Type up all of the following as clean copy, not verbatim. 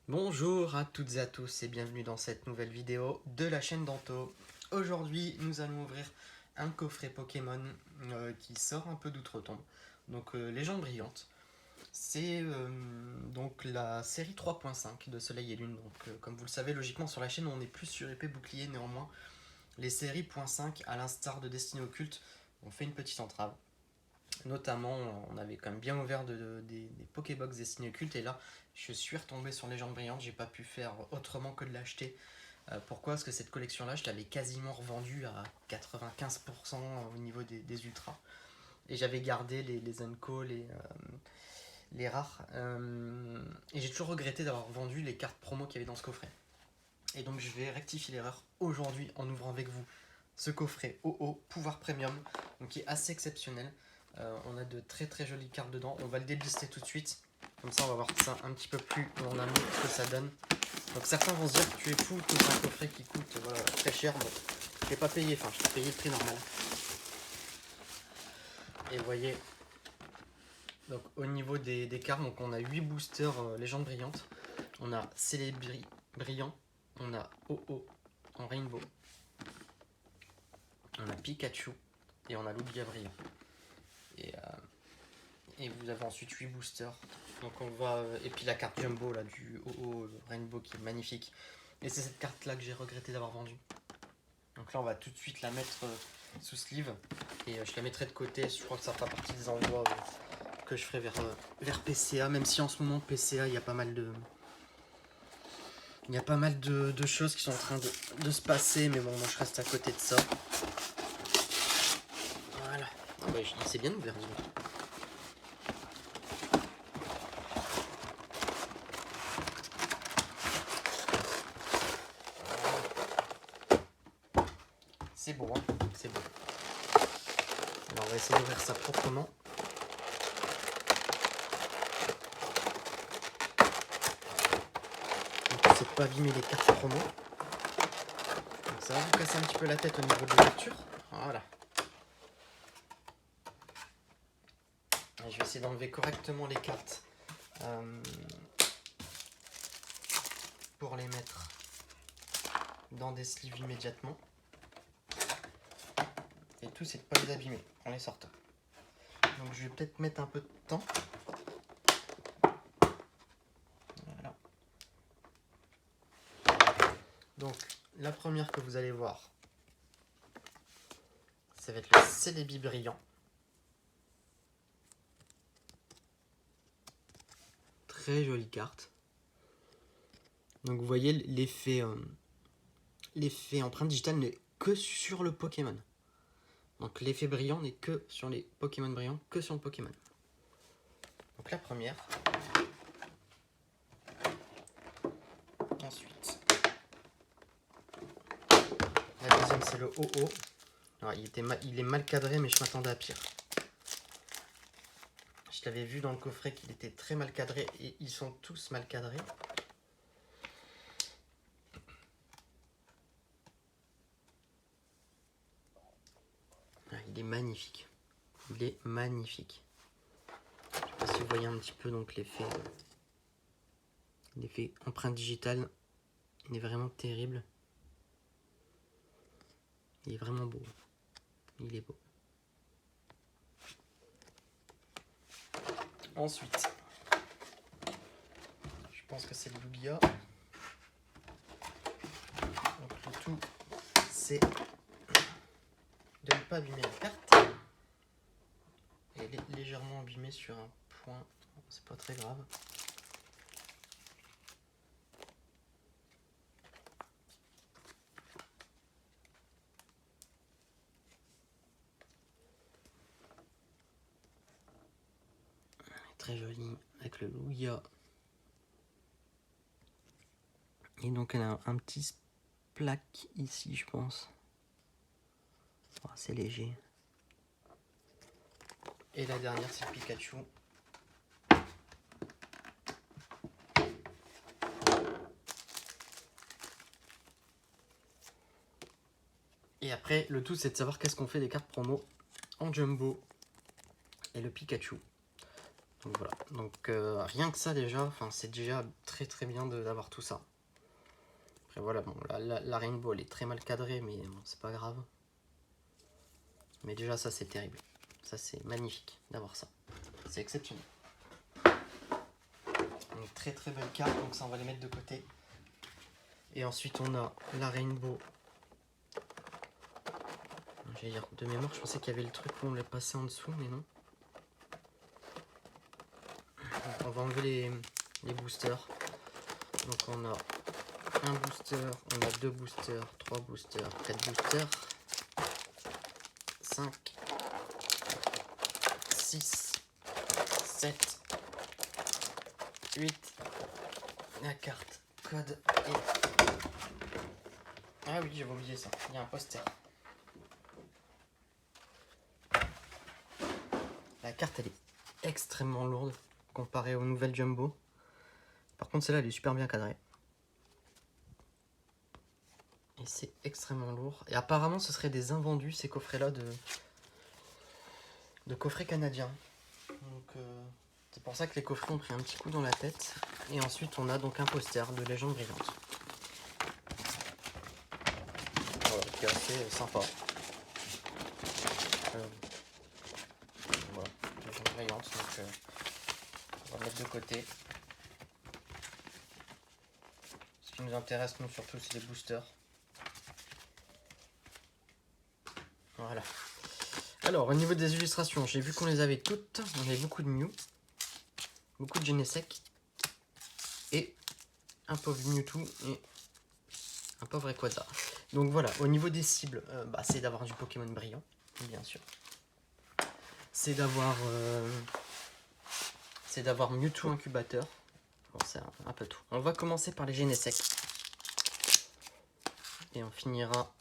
Bonjour à toutes et à tous et bienvenue dans cette nouvelle vidéo de la chaîne Danto. Aujourd'hui nous allons ouvrir un coffret Pokémon qui sort un peu d'outre-tombe. Donc Légende brillante. C'est donc la série 3.5 de Soleil et Lune. Donc comme vous le savez logiquement sur la chaîne on est plus sur épée bouclier, néanmoins les séries .5 à l'instar de Destinée Occulte ont fait une petite entrave. Notamment, on avait quand même bien ouvert des Pokébox Destinée Occulte et là, je suis retombé sur Légende Brillante. J'ai pas pu faire autrement que de l'acheter. Pourquoi? Parce que cette collection-là, je l'avais quasiment revendue à 95% au niveau des ultras. Et j'avais gardé les Unco, les rares. Et j'ai toujours regretté d'avoir vendu les cartes promo qu'il y avait dans ce coffret. Et donc, je vais rectifier l'erreur aujourd'hui en ouvrant avec vous ce coffret OO Pouvoir Premium, donc qui est assez exceptionnel. On a de très très jolies cartes dedans. On va le délister tout de suite. Comme ça, on va voir ça un petit peu plus en amont ce que ça donne. Donc certains vont se dire que tu es fou, que c'est un coffret qui coûte très cher. Bon, je ne l'ai pas payé, enfin je l'ai payé le prix normal. Et vous voyez, donc au niveau des cartes, donc on a 8 boosters Légende brillante. On a Célébri brillant. On a OO en Rainbow. On a Pikachu. Et on a Lugia brillant. Et vous avez ensuite 8 boosters. Donc on va. Et puis la carte Jumbo là, du OO Rainbow qui est magnifique. Et c'est cette carte là que j'ai regretté d'avoir vendue. Donc là on va tout de suite la mettre sous sleeve. Et je la mettrai de côté. Je crois que ça fera partie des envois que je ferai vers PCA. Même si en ce moment PCA il y a pas mal de. Il y a pas mal de choses qui sont en train de se passer. Mais bon, moi je reste à côté de ça. Voilà. Ah bah, il s'est bien ouvert, disons. C'est beau, hein, c'est beau. Alors on va essayer d'ouvrir ça proprement. Donc c'est pas abîmer les cartes promo. Donc ça va vous casser un petit peu la tête au niveau de l'ouverture. Voilà. Et je vais essayer d'enlever correctement les cartes pour les mettre dans des sleeves immédiatement. Et tout, c'est de pas les abîmer en les sortant. Donc je vais peut-être mettre un peu de temps. Voilà. Donc la première que vous allez voir, ça va être le Célébi brillant. Très jolie carte. Donc vous voyez l'effet empreinte digitale n'est que sur le Pokémon. Donc l'effet brillant n'est que sur les Pokémon brillants, que sur le Pokémon. Donc la première. Ensuite, la deuxième c'est le OO. Alors, il est mal cadré, mais je m'attendais à pire. Je l'avais vu dans le coffret qu'il était très mal cadré et ils sont tous mal cadrés. Ah, il est magnifique. Il est magnifique. Je ne sais pas si vous voyez un petit peu donc l'effet empreinte digitale. Il est vraiment terrible. Il est vraiment beau. Il est beau. Ensuite, je pense que c'est le Lugia. Donc le tout, c'est de ne pas abîmer la carte. Elle est légèrement abîmée sur un point. C'est pas très grave. Très joli avec le Lugia. Et donc elle a un petit plaque ici, je pense. Oh, c'est léger. Et la dernière, c'est le Pikachu. Et après, le tout, c'est de savoir qu'est-ce qu'on fait des cartes promo en Jumbo et le Pikachu. Donc voilà, donc rien que ça déjà, enfin c'est déjà très très bien d'avoir tout ça. Après voilà, bon la Rainbow elle est très mal cadrée, mais bon, c'est pas grave. Mais déjà ça c'est terrible, ça c'est magnifique d'avoir ça, c'est exceptionnel. Donc très très belle carte, donc ça on va les mettre de côté. Et ensuite on a la Rainbow. J'allais dire de mémoire, je pensais qu'il y avait le truc où on l'a passé en dessous, mais non. Donc, on va enlever les boosters. Donc on a un booster, on a 2 boosters, 3 boosters, 4 boosters, 5, 6, 7, 8, la carte, code et... Ah oui, j'avais oublié ça, il y a un poster. La carte elle est extrêmement lourde comparée aux nouvelles Jumbo. Par contre celle-là elle est super bien cadrée. Et c'est extrêmement lourd. Et apparemment ce serait des invendus ces coffrets là de coffrets canadiens. Donc c'est pour ça que les coffrets ont pris un petit coup dans la tête. Et ensuite on a donc un poster de Légende Brillante. Voilà, qui est assez sympa. Voilà, Légende Brillante, donc on va mettre de côté. Ce qui nous intéresse nous surtout c'est les boosters. Voilà. Alors au niveau des illustrations, j'ai vu qu'on les avait toutes. On avait beaucoup de Mew, beaucoup de Genesect et un pauvre Mewtwo et un pauvre Rayquaza. Donc voilà, au niveau des cibles, c'est d'avoir du Pokémon brillant, bien sûr. C'est d'avoir Mewtwo incubateur. Bon, c'est un peu tout. On va commencer par les Genesect. Et on finira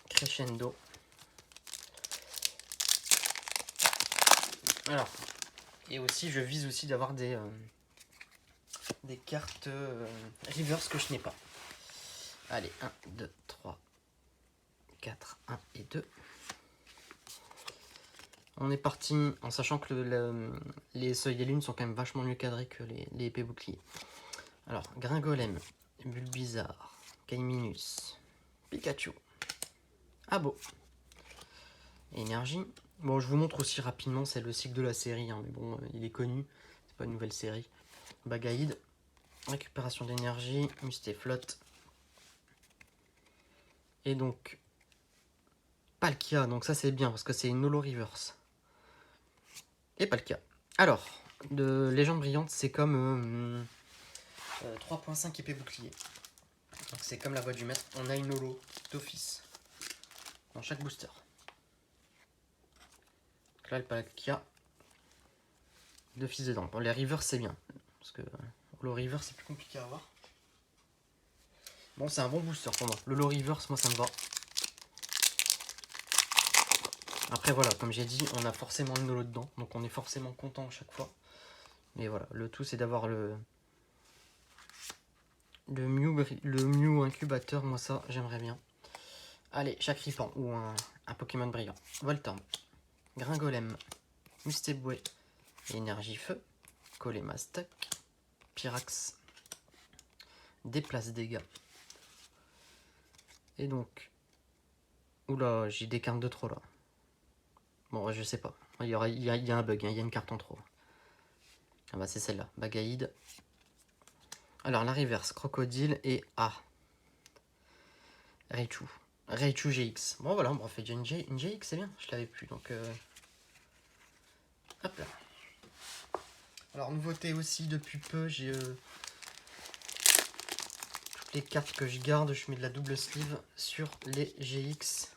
crescendo. Alors, et aussi je vise aussi d'avoir des cartes reverse que je n'ai pas. Allez, 1, 2, 3, 4, 1 et 2. On est parti en sachant que les seuils des lunes sont quand même vachement mieux cadrés que les épées boucliers. Alors, Gringolem, Bulbizarre, Kaiminus, Pikachu, Abo, Énergie. Bon, je vous montre aussi rapidement, c'est le cycle de la série, hein, mais bon, il est connu, c'est pas une nouvelle série. Bagaïd, récupération d'énergie, Mustéflotte. Et donc, Palkia, donc ça c'est bien parce que c'est une holo reverse. Et Palkia. Alors, de Légende Brillante, c'est comme 3.5 épée bouclier. Donc c'est comme la voix du maître, on a une holo d'office dans chaque booster. Donc là, le Palkia d'office dedans. Bon, les reverse c'est bien parce que le reverse c'est plus compliqué à avoir. Bon, c'est un bon booster pour moi. Le low reverse, moi ça me va. Après voilà, comme j'ai dit, on a forcément une holo dedans, donc on est forcément content à chaque fois. Mais voilà, le tout c'est d'avoir le Mew incubateur, moi ça j'aimerais bien. Allez, Chakripan ou un Pokémon brillant. Voltorb, Gringolem, Mustéboué, Énergie Feu, Colémastoc, Pyrax, Déplace Dégâts. Et donc, oula, j'ai des cartes de trop là. Bon, je sais pas. Il y a un bug, hein, il y a une carte en trop. Ah bah c'est celle-là, Bagaïd. Alors la reverse, Crocodile et Raichu. Raichu GX. Bon voilà, on fait déjà une GX, c'est bien, je l'avais plus, donc hop là. Alors nouveauté aussi, depuis peu, j'ai toutes les cartes que je garde, je mets de la double sleeve sur les GX.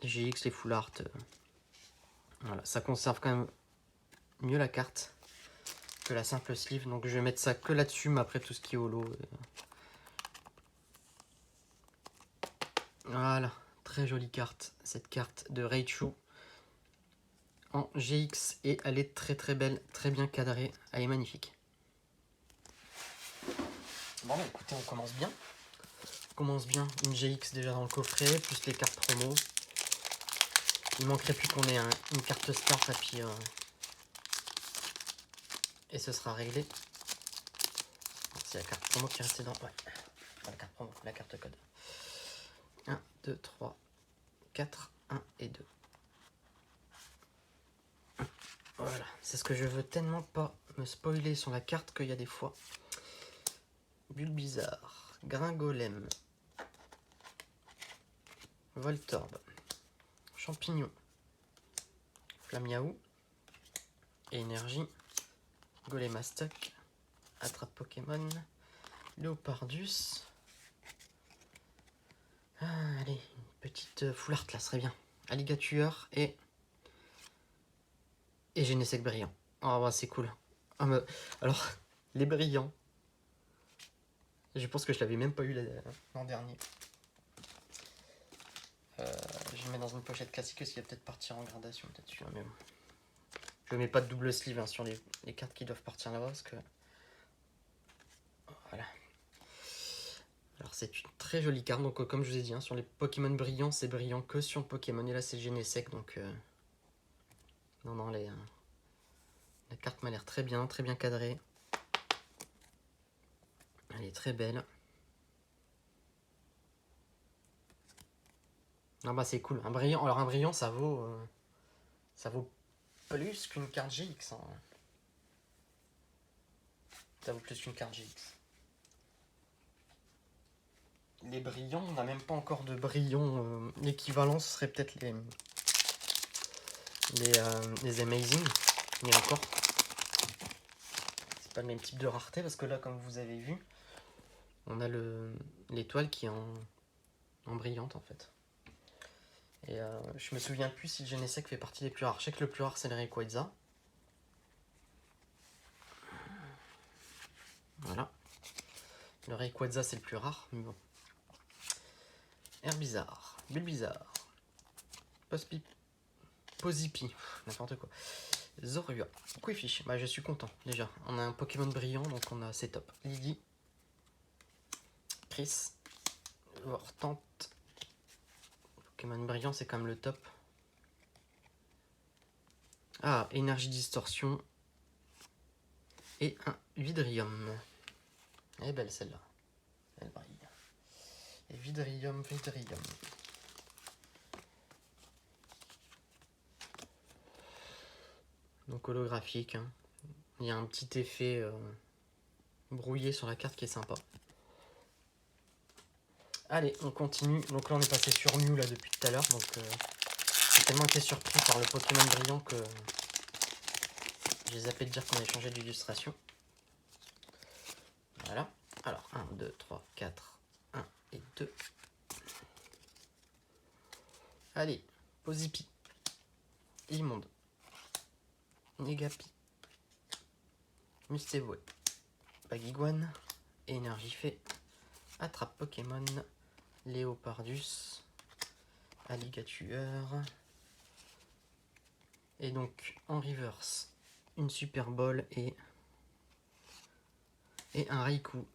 Les GX, les full art. Voilà, ça conserve quand même mieux la carte que la simple sleeve, donc je vais mettre ça que là-dessus, mais après tout ce qui est holo. Voilà, très jolie carte, cette carte de Raichu en GX, et elle est très très belle, très bien cadrée, elle est magnifique. Bon bah écoutez, on commence bien. On commence bien, une GX déjà dans le coffret, plus les cartes promo. Il manquerait plus qu'on ait une carte start et ce sera réglé. C'est la carte promo qui est restée dans... Ouais, pas la carte promo, la carte code. 1, 2, 3, 4, 1 et 2. Voilà, c'est ce que je veux tellement pas me spoiler sur la carte qu'il y a des fois. Bulbizarre, Gringolem, Voltorb, Champignon, Flamiaou, Énergie, Golémastoc, Attrape Pokémon, Léopardus. Ah, allez, une petite Foularte là, serait bien. Alligator et Genesect brillant. Oh, bah, c'est cool. Ah, mais, alors, les brillants, je pense que je l'avais même pas eu l'an dernier. Je le mets dans une pochette classique parce qu'il va peut-être partir en gradation peut-être celui-là, mais bon. Je mets pas de double sleeve hein, sur les cartes qui doivent partir là-bas parce que... Voilà. Alors c'est une très jolie carte, donc comme je vous ai dit, hein, sur les Pokémon brillants, c'est brillant que sur le Pokémon, et là c'est le Genesect, donc... Non, la carte m'a l'air très bien cadrée. Elle est très belle. Ah bah c'est cool, un brillant, alors un brillant ça vaut plus qu'une carte GX. Hein. Ça vaut plus qu'une carte GX. Les brillants, on n'a même pas encore de brillants. L'équivalent serait peut-être les Amazing, mais encore. C'est pas le même type de rareté parce que là, comme vous avez vu, on a l'étoile qui est en brillante en fait. Et je me souviens plus si le Genesect fait partie des plus rares. Je sais que le plus rare c'est le Rayquaza. Voilà. Le Rayquaza c'est le plus rare, mais bon. Herbizarre, Bulbizarre, Pozipi, n'importe quoi. Zorua, Quifish, bah je suis content déjà. On a un Pokémon brillant donc c'est top. Lily, Chris, Vortante. Pokémon brillant c'est quand même le top. Ah, énergie distorsion. Et un Vidrium. Elle est belle celle-là. Elle brille. Et Vidrium. Donc holographique. Hein. Il y a un petit effet brouillé sur la carte qui est sympa. Allez, on continue. Donc là, on est passé sur Mew là depuis tout à l'heure. Donc j'ai tellement été surpris par le Pokémon brillant que j'ai zappé de dire qu'on avait changé d'illustration. Voilà. Alors, 1, 2, 3, 4, 1 et 2. Allez, Pozipi, Immonde, Negapi, Mustavoe, Bagiguane, Énergifée, Attrape Pokémon, Léopardus, Alligator. Et donc en reverse, une Super Bowl et un Raikou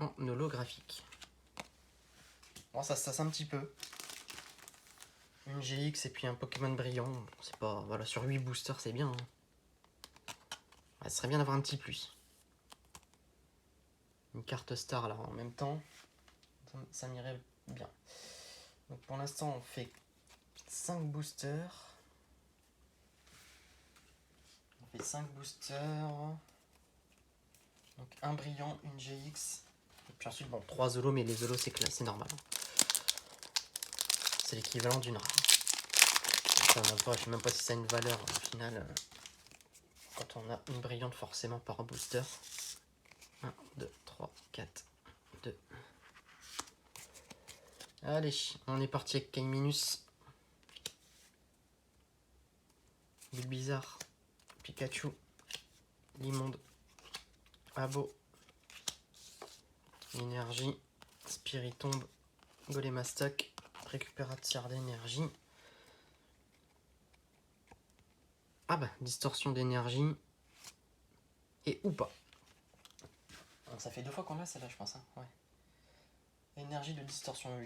en holographique. Bon, ça se tasse un petit peu. Une GX et puis un Pokémon brillant. C'est pas. Voilà, sur 8 boosters, c'est bien. Hein. Ouais, ce serait bien d'avoir un petit plus. Une carte star là en même temps. Ça m'irait bien. Donc pour l'instant, on fait 5 boosters. On fait 5 boosters. Donc un brillant, une GX. Et puis ensuite, bon, 3 Zolos, mais les Zolos, c'est normal. C'est l'équivalent d'une rare. Enfin, je ne sais même pas si ça a une valeur au final. Quand on a une brillante forcément par booster. 1, 2, 3, 4, 2. Allez, on est parti avec Kaiminus. Bulbizarre, Pikachu, Limonde, Abo, Énergie, Spiritomb, Golémastoc, récupérateur d'énergie. Ah bah, distorsion d'énergie. Et ou pas. Donc ça fait 2 fois qu'on l'a celle-là, je pense. Hein. Ouais. Énergie de distorsion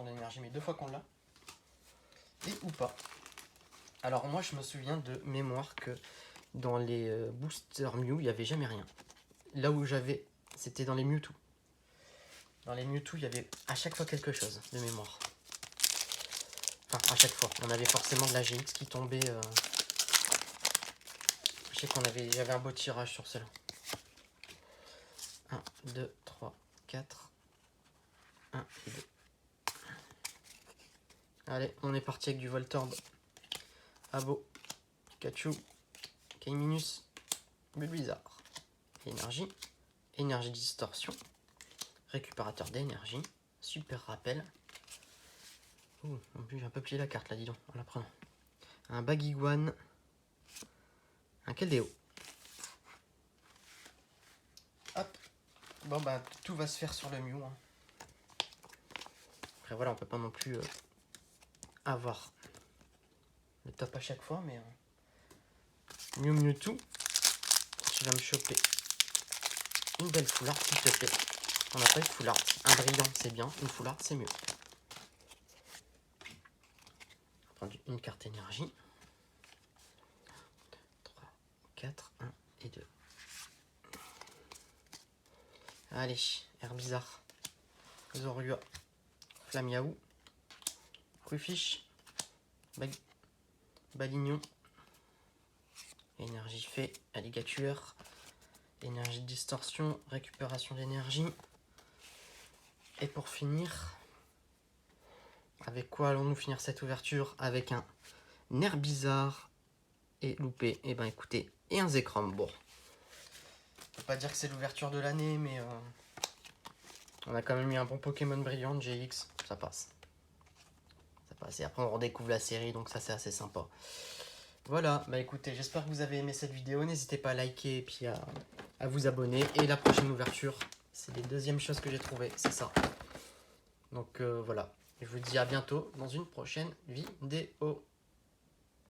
d'énergie, mais 2 fois qu'on l'a. Et ou pas. Alors moi je me souviens de mémoire que dans les boosters Mew, il n'y avait jamais rien. Là où j'avais, c'était dans les Mewtwo. Dans les Mewtwo, il y avait à chaque fois quelque chose de mémoire. Enfin, à chaque fois. On avait forcément de la GX qui tombait. Je sais j'avais un beau tirage sur cela. 1, 2, 3, 4. 1 et 2. Allez, on est parti avec du Voltorb. Abo, Pikachu, Kaiminus, Bulbizarre. Énergie, énergie distorsion, récupérateur d'énergie, super rappel. Ouh, en plus j'ai un peu plié la carte là, dis donc, en la prenant. Un Baguiguan, un Keldeo. Hop, bon bah tout va se faire sur le Mew. Hein. Après voilà, on peut pas non plus avoir le top à chaque fois, mais Mewtwo, tu vas me choper une belle full art s'il te plaît. On n'a pas eu de full art. Un brillant c'est bien, une full art c'est mieux. On va prendre une carte énergie. 3, 4, 1 et 2. Allez, Herbizarre, Zorua, Flamiaou, Rufish, Balignon, énergie fait, Alligator, énergie de distorsion, récupération d'énergie. Et pour finir, avec quoi allons-nous finir cette ouverture? Avec un Herbizarre et loupé. Et ben écoutez, et un Zekrom. Bon, je peux pas dire que c'est l'ouverture de l'année, mais on a quand même eu un bon Pokémon brillant, GX, ça passe. Ça passe. Et après on redécouvre la série, donc ça c'est assez sympa. Voilà, bah écoutez, j'espère que vous avez aimé cette vidéo. N'hésitez pas à liker et puis à vous abonner. Et la prochaine ouverture, c'est les deuxièmes choses que j'ai trouvées, c'est ça. Donc voilà, je vous dis à bientôt dans une prochaine vidéo.